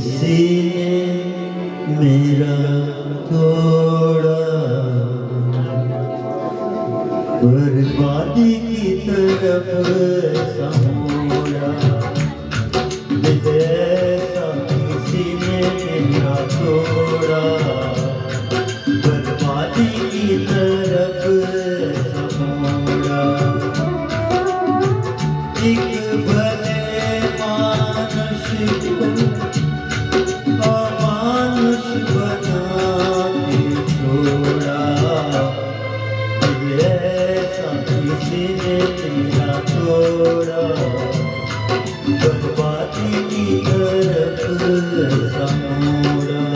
किसी ने मेरा थोड़ा बर्बादी की तरफ समोड़ा। ऐसा किसी ने मेरा थोड़ा बर्बादी की तरफ समोड़ा। एक भले मानुष को अमानुष बना के छोड़ा। ऐसा किसी ने मेरा थोड़ा बर्बादी की तरफ समोड़ा।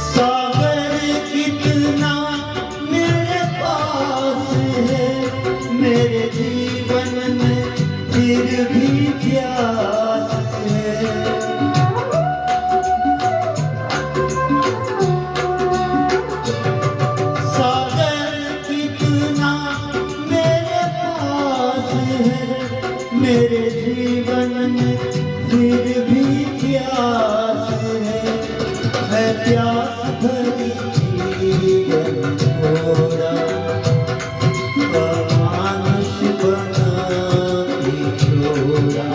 सागर कितना मेरे पास है, मेरे जीवन में फिर भी प्यास है। सागर कितना मेरे पास है, मेरे जीवन में फिर भी प्यास है प्यास भरी जीवन थोड़ा अमानुष बना के छोड़ा।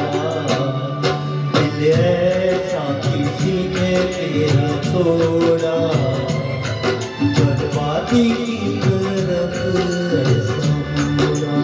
ऐसा किसी ने मेरा थोड़ा बर्बादी की तरफ समोड़ा।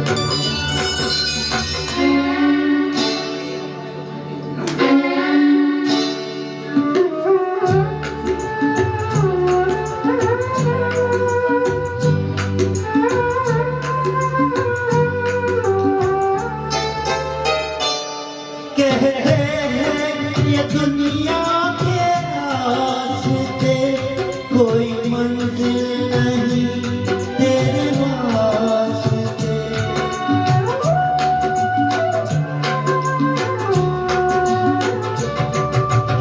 कहते हैं ये दुनिया के रास्ते कोई मंजिल नहीं तेरे वास्ते।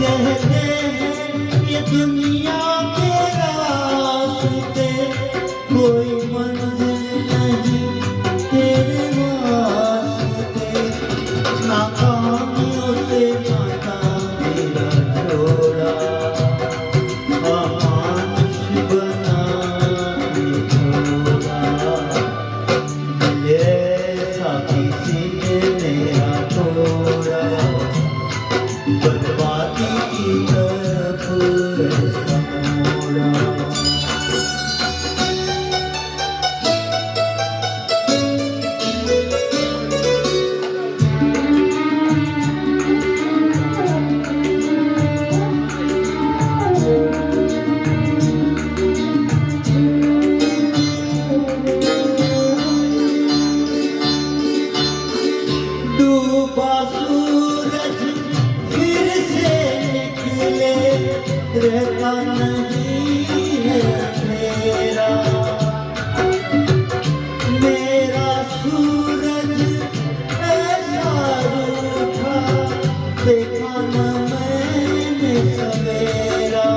कहते हैं ये दुनिया के रास्ते कोई मंजिल नहीं तेरे वास्ते। नाकामियों से नाता मेरा जोड़ा अमानुष बना के छोड़ा। ऐसा किसी ने मेरा थोड़ा बर्बादी की तरफ समोड़ा। डूबा सूरज फिर से निकले रहता नहीं है मेरा। मेरा सूरज ऐसा रूठा देखा न मैंने सवेरा।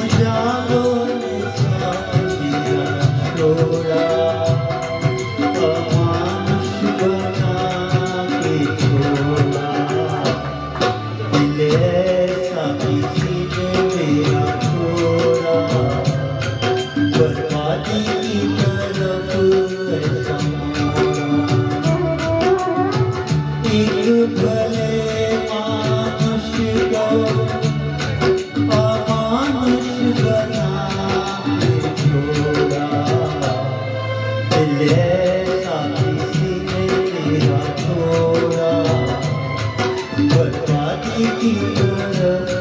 उजालों ने साथ दिया छोड़ा अमानुष बना के छोड़ा। ऐसा किसी ने मेरा थोड़ा बर्बादी की तरफ समोड़ा। एक भले मानुष को अमानुष बना के छोड़ा। ऐसा किसी ने मेरा थोड़ा बर्बादी की तरफ